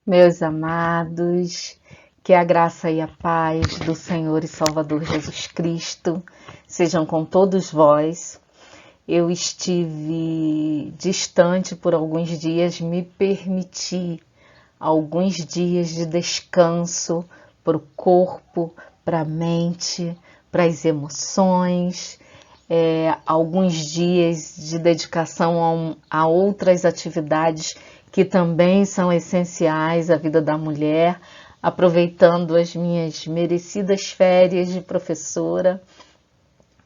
Meus amados, que a graça e a paz do Senhor e Salvador Jesus Cristo sejam com todos vós. Eu estive distante por alguns dias, me permiti alguns dias de descanso para o corpo, para a mente, para as emoções, alguns dias de dedicação a outras atividades que também são essenciais à vida da mulher, aproveitando as minhas merecidas férias de professora,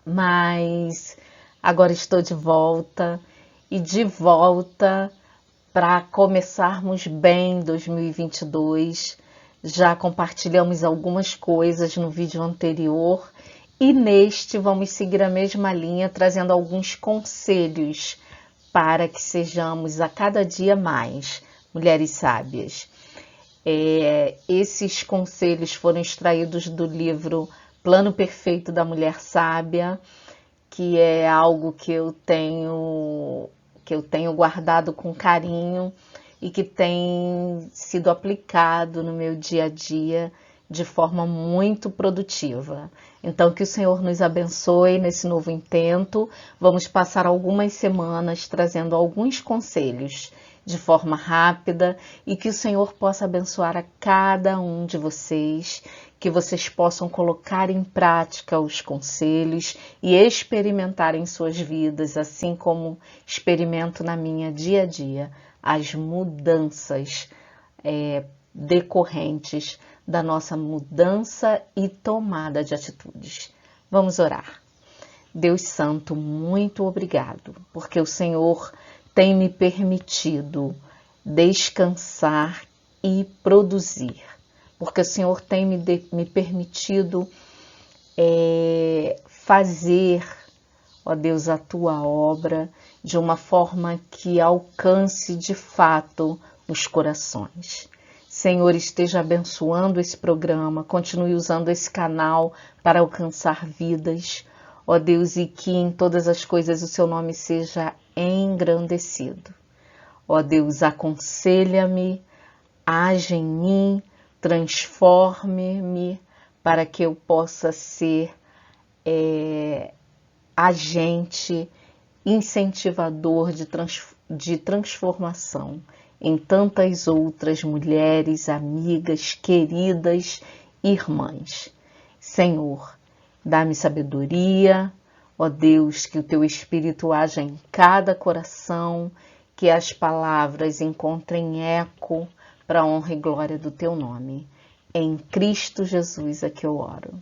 mas agora estou de volta e de volta para começarmos bem 2022. Já compartilhamos algumas coisas no vídeo anterior e neste vamos seguir a mesma linha, trazendo alguns conselhos para que sejamos a cada dia mais mulheres sábias. Esses conselhos foram extraídos do livro Plano Perfeito da Mulher Sábia, que é algo que eu tenho guardado com carinho e que tem sido aplicado no meu dia a dia de forma muito produtiva. Então, que o Senhor nos abençoe nesse novo intento. Vamos passar algumas semanas trazendo alguns conselhos de forma rápida e que o Senhor possa abençoar a cada um de vocês, que vocês possam colocar em prática os conselhos e experimentar em suas vidas, assim como experimento na minha dia a dia, as mudanças decorrentes da nossa mudança e tomada de atitudes. Vamos orar. Deus Santo, muito obrigado, porque o Senhor tem me permitido descansar e produzir, porque o Senhor tem me permitido fazer, ó Deus, a tua obra de uma forma que alcance de fato os corações. Senhor, esteja abençoando esse programa, continue usando esse canal para alcançar vidas, ó Deus, e que em todas as coisas o seu nome seja engrandecido. Ó Deus, aconselha-me, age em mim, transforme-me para que eu possa ser agente incentivador de transformação em tantas outras mulheres, amigas, queridas, irmãs. Senhor, dá-me sabedoria, ó Deus, que o teu Espírito haja em cada coração, que as palavras encontrem eco para a honra e glória do teu nome. Em Cristo Jesus é que eu oro.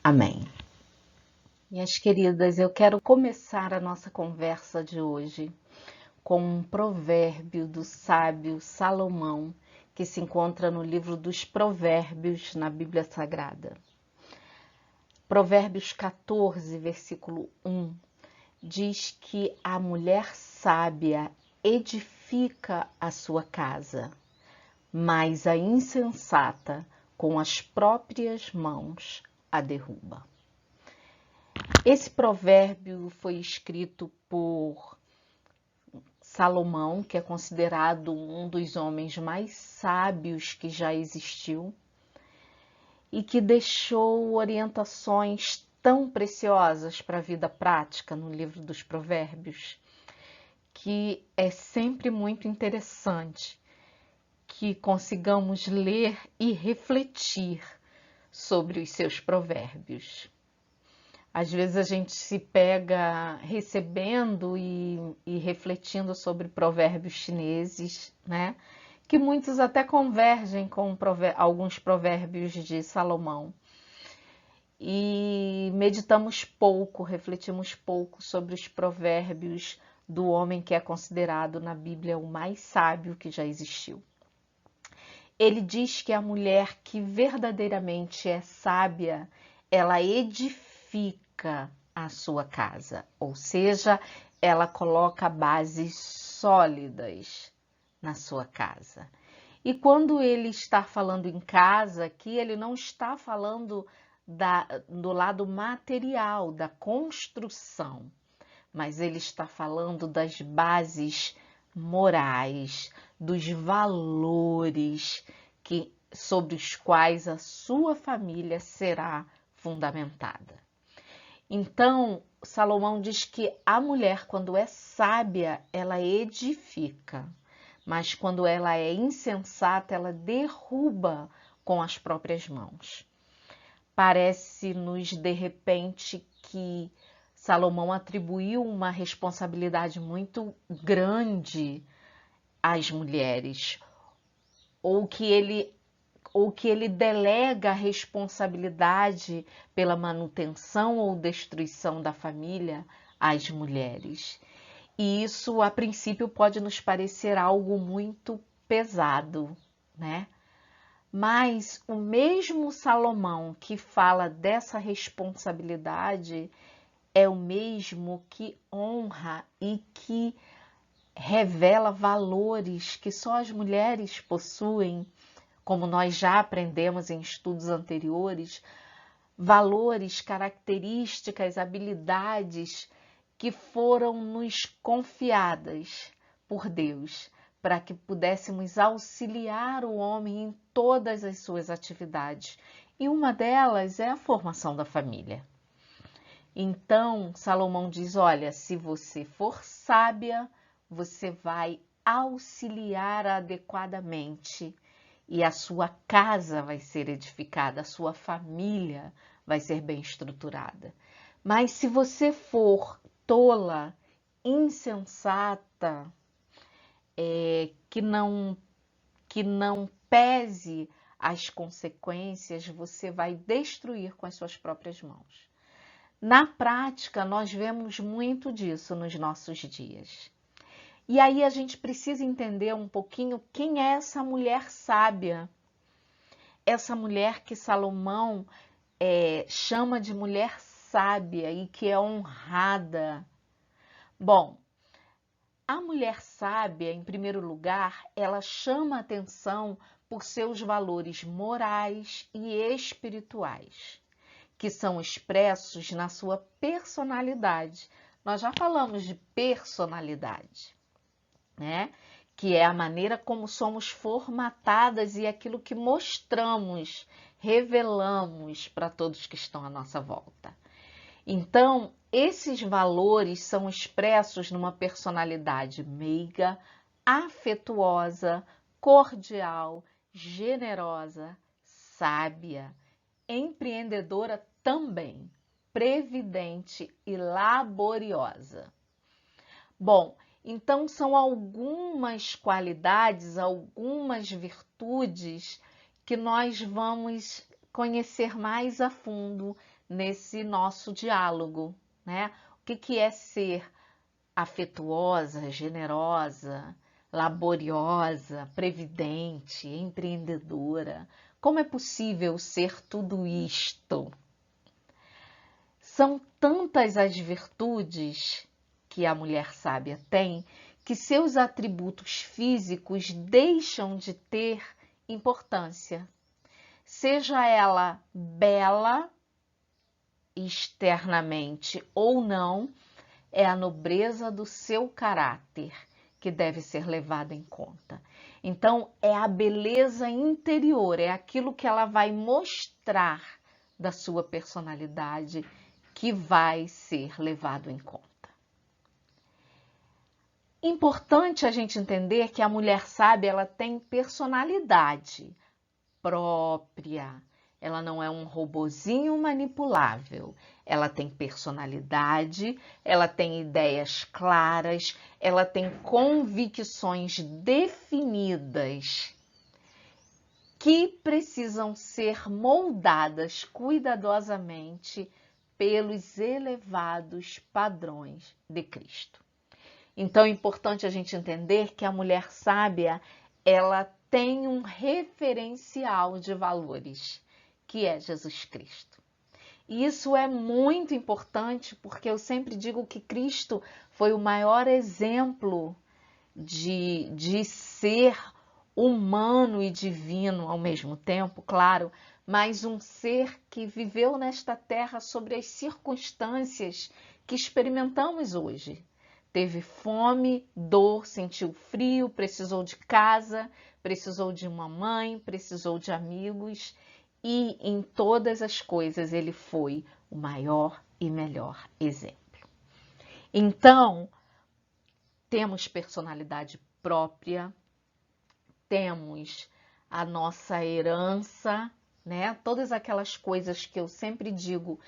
Amém. Minhas queridas, eu quero começar a nossa conversa de hoje com um provérbio do sábio Salomão, que se encontra no livro dos Provérbios, na Bíblia Sagrada. Provérbios 14, versículo 1, diz que a mulher sábia edifica a sua casa, mas a insensata com as próprias mãos a derruba. Esse provérbio foi escrito por Salomão, que é considerado um dos homens mais sábios que já existiu e que deixou orientações tão preciosas para a vida prática no livro dos Provérbios, que é sempre muito interessante que consigamos ler e refletir sobre os seus provérbios. Às vezes a gente se pega recebendo e refletindo sobre provérbios chineses, né? Que muitos até convergem com alguns provérbios de Salomão. E meditamos pouco, refletimos pouco sobre os provérbios do homem que é considerado na Bíblia o mais sábio que já existiu. Ele diz que a mulher que verdadeiramente é sábia, ela edifica a sua casa, ou seja, ela coloca bases sólidas na sua casa. E quando ele está falando em casa aqui, ele não está falando do lado material, da construção, mas ele está falando das bases morais, dos valores sobre os quais a sua família será fundamentada. Então, Salomão diz que a mulher, quando é sábia, ela edifica, mas quando ela é insensata, ela derruba com as próprias mãos. Parece-nos, de repente, que Salomão atribuiu uma responsabilidade muito grande às mulheres, ou que ele delega a responsabilidade pela manutenção ou destruição da família às mulheres. E isso, a princípio, pode nos parecer algo muito pesado, né? Mas o mesmo Salomão que fala dessa responsabilidade é o mesmo que honra e que revela valores que só as mulheres possuem, como nós já aprendemos em estudos anteriores, valores, características, habilidades que foram nos confiadas por Deus, para que pudéssemos auxiliar o homem em todas as suas atividades. E uma delas é a formação da família. Então, Salomão diz, olha, se você for sábia, você vai auxiliar adequadamente e a sua casa vai ser edificada, a sua família vai ser bem estruturada. Mas se você for tola, insensata, que não pese as consequências, você vai destruir com as suas próprias mãos. Na prática, nós vemos muito disso nos nossos dias. E aí a gente precisa entender um pouquinho quem é essa mulher sábia. Essa mulher que Salomão chama de mulher sábia e que é honrada. Bom, a mulher sábia, em primeiro lugar, ela chama atenção por seus valores morais e espirituais, que são expressos na sua personalidade. Nós já falamos de personalidade, né? Que é a maneira como somos formatadas e aquilo que mostramos, revelamos para todos que estão à nossa volta. Então, esses valores são expressos numa personalidade meiga, afetuosa, cordial, generosa, sábia, empreendedora também, previdente e laboriosa. Bom, então são algumas qualidades, algumas virtudes que nós vamos conhecer mais a fundo nesse nosso diálogo, né? O que é ser afetuosa, generosa, laboriosa, previdente, empreendedora? Como é possível ser tudo isto? São tantas as virtudes que a mulher sábia tem que seus atributos físicos deixam de ter importância. Seja ela bela externamente ou não, é a nobreza do seu caráter que deve ser levada em conta. Então, é a beleza interior, é aquilo que ela vai mostrar da sua personalidade que vai ser levado em conta. Importante a gente entender que a mulher sábia, ela tem personalidade própria. Ela não é um robozinho manipulável. Ela tem personalidade, ela tem ideias claras, ela tem convicções definidas que precisam ser moldadas cuidadosamente pelos elevados padrões de Cristo. Então é importante a gente entender que a mulher sábia, ela tem um referencial de valores, que é Jesus Cristo. E isso é muito importante porque eu sempre digo que Cristo foi o maior exemplo de ser humano e divino ao mesmo tempo, claro, mas um ser que viveu nesta terra sobre as circunstâncias que experimentamos hoje. teve fome, dor, sentiu frio, precisou de casa, precisou de uma mãe, precisou de amigos, e em todas as coisas ele foi o maior e melhor exemplo. Então, temos personalidade própria, temos a nossa herança, né? Todas aquelas coisas que eu sempre digo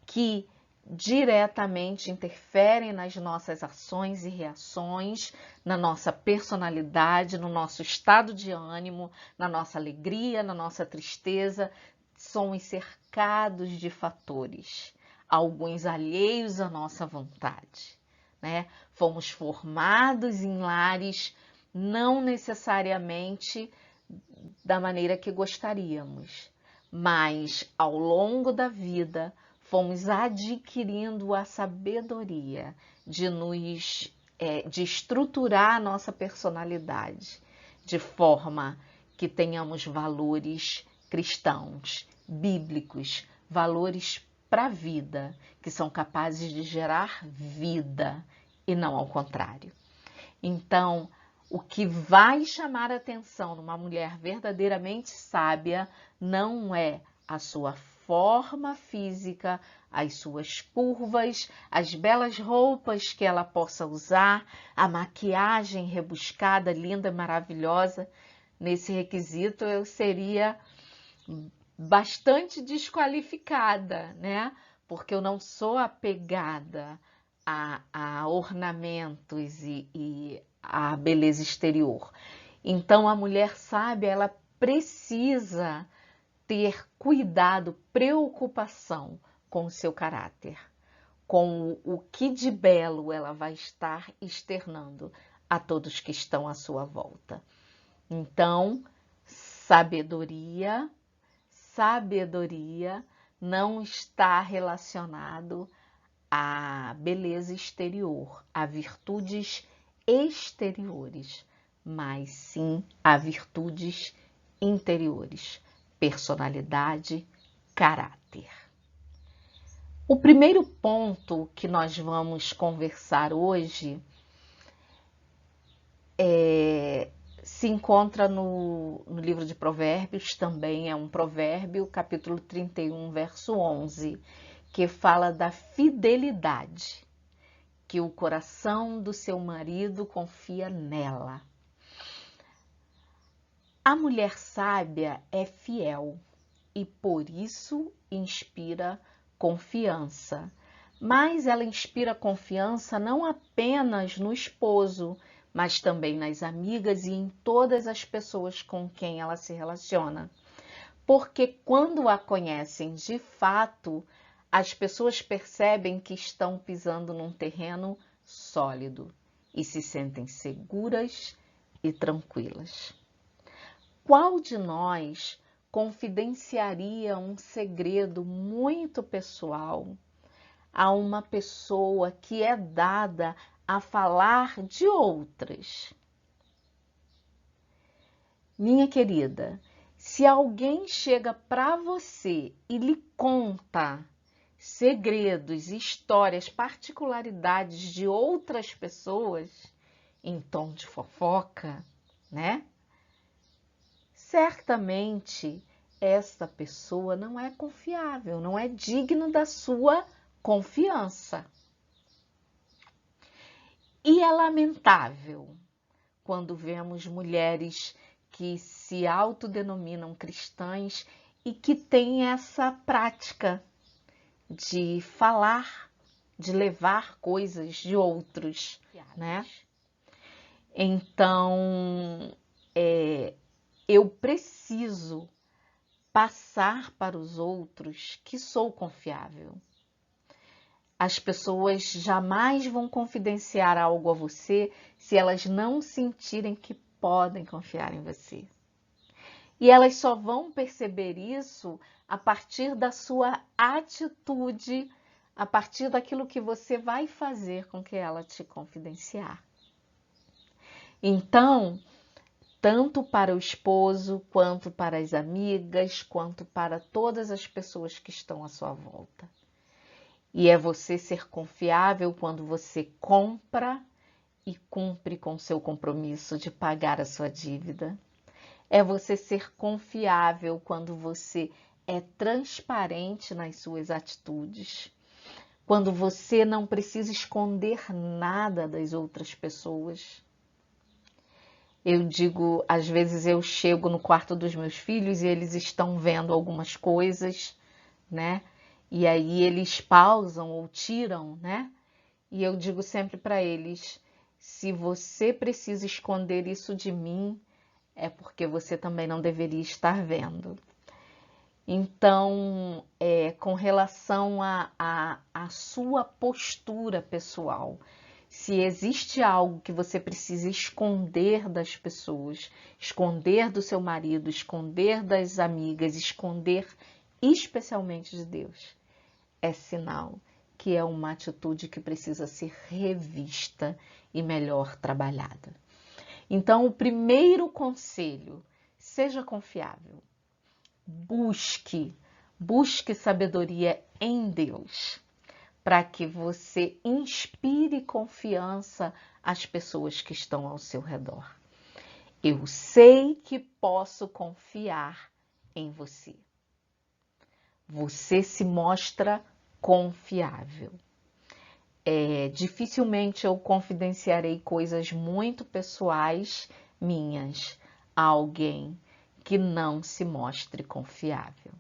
que diretamente interferem nas nossas ações e reações, na nossa personalidade, no nosso estado de ânimo, na nossa alegria, na nossa tristeza. Somos cercados de fatores, alguns alheios à nossa vontade, né? Fomos formados em lares não necessariamente da maneira que gostaríamos, mas ao longo da vida fomos adquirindo a sabedoria de estruturar a nossa personalidade de forma que tenhamos valores cristãos, bíblicos, valores para a vida, que são capazes de gerar vida e não ao contrário. Então, o que vai chamar a atenção numa mulher verdadeiramente sábia não é a sua forma física, as suas curvas, as belas roupas que ela possa usar, a maquiagem rebuscada, linda, maravilhosa. Nesse requisito eu seria bastante desqualificada, né? Porque eu não sou apegada a ornamentos e a beleza exterior. Então, a mulher sábia, ela precisa ter cuidado, preocupação com o seu caráter, com o que de belo ela vai estar externando a todos que estão à sua volta. Então, sabedoria não está relacionado à beleza exterior, a virtudes exteriores, mas sim a virtudes interiores, personalidade, caráter. O primeiro ponto que nós vamos conversar hoje se encontra no livro de Provérbios, também é um provérbio, capítulo 31, verso 11, que fala da fidelidade, que o coração do seu marido confia nela. A mulher sábia é fiel e por isso inspira confiança. Mas ela inspira confiança não apenas no esposo, mas também nas amigas e em todas as pessoas com quem ela se relaciona. Porque quando a conhecem de fato, as pessoas percebem que estão pisando num terreno sólido e se sentem seguras e tranquilas. Qual de nós confidenciaria um segredo muito pessoal a uma pessoa que é dada a falar de outras? Minha querida, se alguém chega para você e lhe conta segredos, histórias, particularidades de outras pessoas em tom de fofoca, né? Certamente essa pessoa não é confiável, não é digno da sua confiança. E é lamentável quando vemos mulheres que se autodenominam cristãs e que têm essa prática de falar, de levar coisas de outros, né? Então, eu preciso passar para os outros que sou confiável. As pessoas jamais vão confidenciar algo a você se elas não sentirem que podem confiar em você. E elas só vão perceber isso a partir da sua atitude, a partir daquilo que você vai fazer com que ela te confidenciar. Então, tanto para o esposo, quanto para as amigas, quanto para todas as pessoas que estão à sua volta. E é você ser confiável quando você compra e cumpre com seu compromisso de pagar a sua dívida. É você ser confiável quando você é transparente nas suas atitudes, quando você não precisa esconder nada das outras pessoas. Eu digo, às vezes eu chego no quarto dos meus filhos e eles estão vendo algumas coisas, né? E aí eles pausam ou tiram, né? E eu digo sempre para eles: se você precisa esconder isso de mim, é porque você também não deveria estar vendo. Então, com relação à sua postura pessoal, se existe algo que você precisa esconder das pessoas, esconder do seu marido, esconder das amigas, esconder especialmente de Deus, é sinal que é uma atitude que precisa ser revista e melhor trabalhada. Então, o primeiro conselho: seja confiável. Busque sabedoria em Deus, para que você inspire confiança às pessoas que estão ao seu redor. Eu sei que posso confiar em você. Você se mostra confiável. Dificilmente eu confidenciarei coisas muito pessoais minhas a alguém que não se mostre confiável.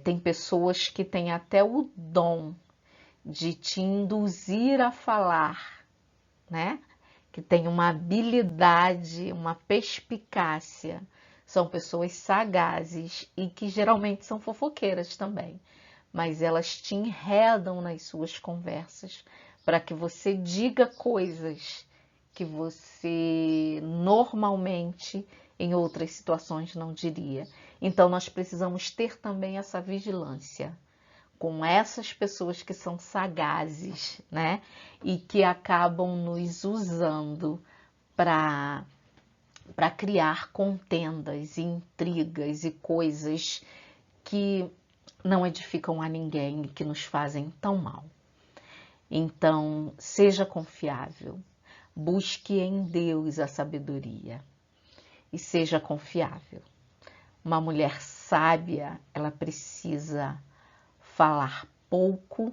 Tem pessoas que têm até o dom de te induzir a falar, né? Que tem uma habilidade, uma perspicácia. São pessoas sagazes e que geralmente são fofoqueiras também. Mas elas te enredam nas suas conversas para que você diga coisas que você normalmente em outras situações não diria. Então nós precisamos ter também essa vigilância com essas pessoas que são sagazes, né? E que acabam nos usando para criar contendas, intrigas e coisas que não edificam a ninguém e que nos fazem tão mal. Então, seja confiável, busque em Deus a sabedoria e seja confiável. Uma mulher sábia, ela precisa falar pouco,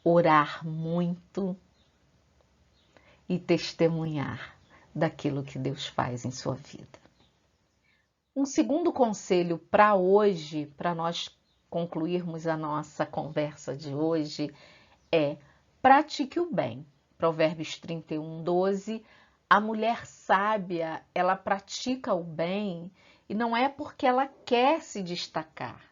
orar muito e testemunhar daquilo que Deus faz em sua vida. Um segundo conselho para hoje, para nós concluirmos a nossa conversa de hoje, é: pratique o bem. Provérbios 31:12. A mulher sábia, ela pratica o bem e não é porque ela quer se destacar,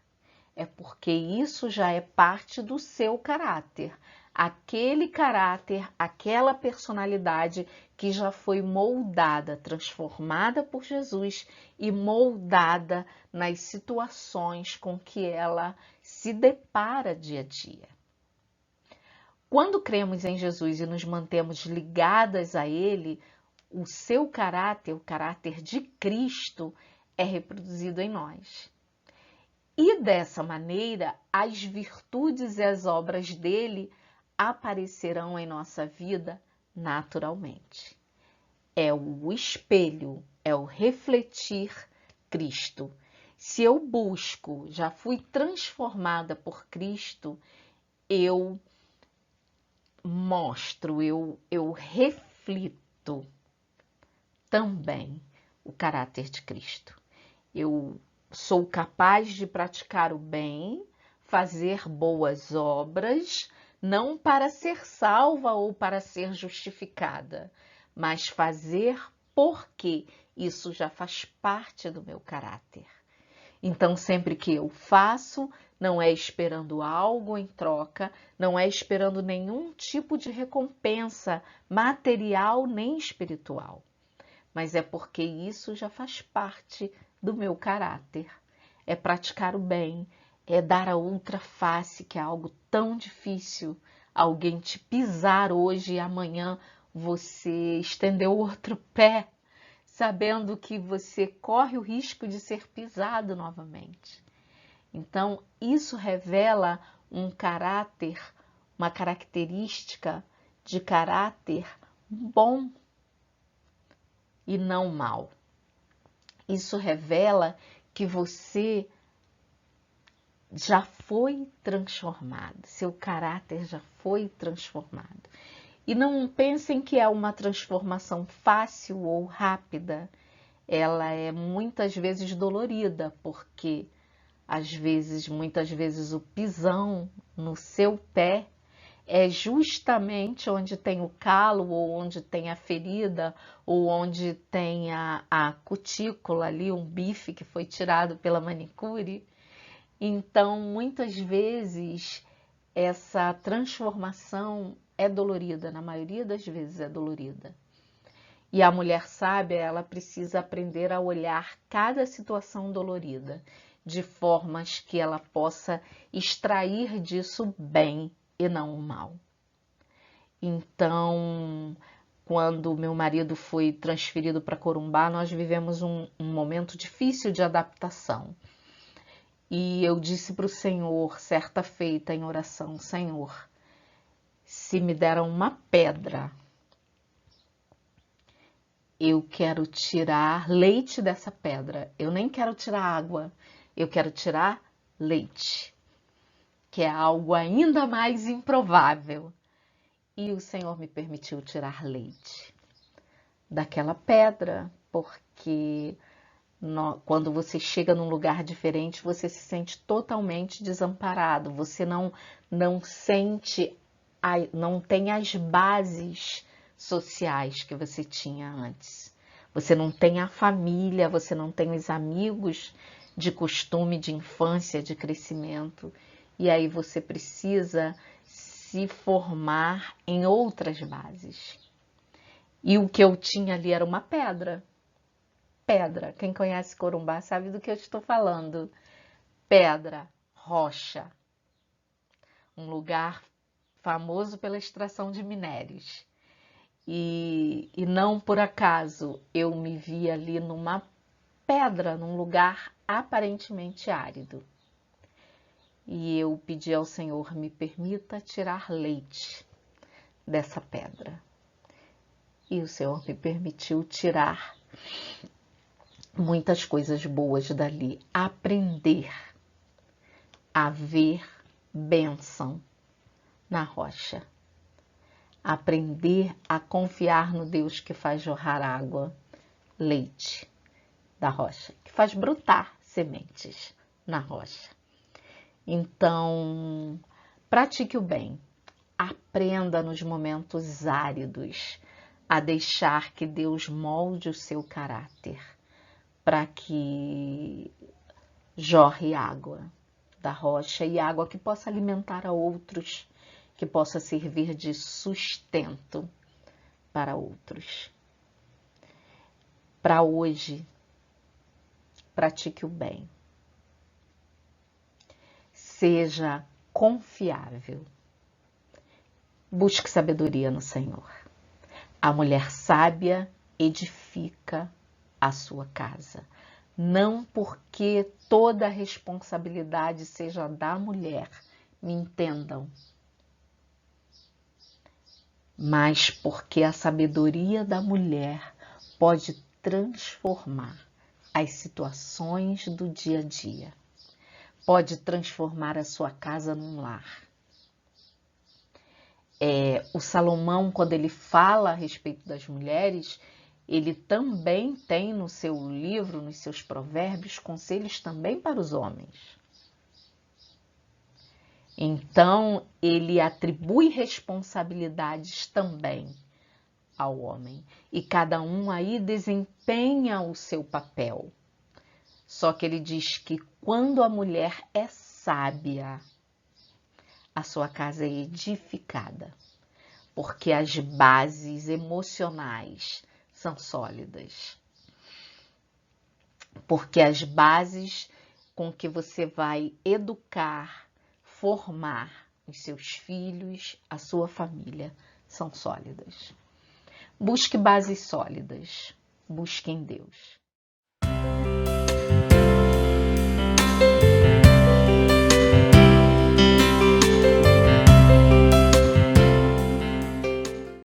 é porque isso já é parte do seu caráter. Aquele caráter, aquela personalidade que já foi moldada, transformada por Jesus e moldada nas situações com que ela se depara dia a dia. Quando cremos em Jesus e nos mantemos ligadas a Ele, o seu caráter, o caráter de Cristo, é reproduzido em nós. E dessa maneira, as virtudes e as obras dele aparecerão em nossa vida naturalmente. É o espelho, é o refletir Cristo. Se eu busco, já fui transformada por Cristo, eu mostro, eu reflito também o caráter de Cristo. Eu sou capaz de praticar o bem, fazer boas obras, não para ser salva ou para ser justificada, mas fazer porque isso já faz parte do meu caráter. Então, sempre que eu faço, não é esperando algo em troca, não é esperando nenhum tipo de recompensa material nem espiritual, mas é porque isso já faz parte do meu caráter. É praticar o bem, é dar a outra face, que é algo tão difícil. Alguém te pisar hoje e amanhã você estender o outro pé, sabendo que você corre o risco de ser pisado novamente. Então, isso revela um caráter, uma característica de caráter bom e não mau. Isso revela que você já foi transformado, seu caráter já foi transformado. E não pensem que é uma transformação fácil ou rápida. Ela é muitas vezes dolorida, porque muitas vezes o pisão no seu pé é justamente onde tem o calo, ou onde tem a ferida, ou onde tem a cutícula ali, um bife que foi tirado pela manicure. Então, muitas vezes, essa transformação é dolorida, na maioria das vezes é dolorida. E a mulher sábia, ela precisa aprender a olhar cada situação dolorida, de formas que ela possa extrair disso bem e não o mal. Então, quando meu marido foi transferido para Corumbá, nós vivemos um momento difícil de adaptação. E eu disse para o Senhor, certa feita em oração, Senhor, se me deram uma pedra, eu quero tirar leite dessa pedra. Eu nem quero tirar água, eu quero tirar leite, que é algo ainda mais improvável. E o Senhor me permitiu tirar leite daquela pedra, porque quando você chega num lugar diferente, você se sente totalmente desamparado. Você não sente, não tem as bases sociais que você tinha antes. Você não tem a família, você não tem os amigos de costume, de infância, de crescimento. E aí você precisa se formar em outras bases. E o que eu tinha ali era uma pedra. Pedra, quem conhece Corumbá sabe do que eu estou falando. Pedra, rocha. Um lugar famoso pela extração de minérios. E não por acaso eu me vi ali numa pedra, num lugar aparentemente árido. E eu pedi ao Senhor, me permita tirar leite dessa pedra. E o Senhor me permitiu tirar muitas coisas boas dali. Aprender a ver bênção na rocha. Aprender a confiar no Deus que faz jorrar água, leite da rocha, que faz brotar sementes na rocha. Então, pratique o bem. Aprenda nos momentos áridos a deixar que Deus molde o seu caráter para que jorre água da rocha e água que possa alimentar a outros, que possa servir de sustento para outros. Para hoje, pratique o bem. Seja confiável. Busque sabedoria no Senhor. A mulher sábia edifica a sua casa. Não porque toda a responsabilidade seja da mulher, me entendam. Mas porque a sabedoria da mulher pode transformar as situações do dia a dia. Pode transformar a sua casa num lar. O Salomão, quando ele fala a respeito das mulheres, ele também tem no seu livro, nos seus provérbios, conselhos também para os homens. Então, ele atribui responsabilidades também ao homem. E cada um aí desempenha o seu papel. Só que ele diz que quando a mulher é sábia, a sua casa é edificada, porque as bases emocionais são sólidas. Porque as bases com que você vai educar, formar os seus filhos, a sua família, são sólidas. Busque bases sólidas, busque em Deus.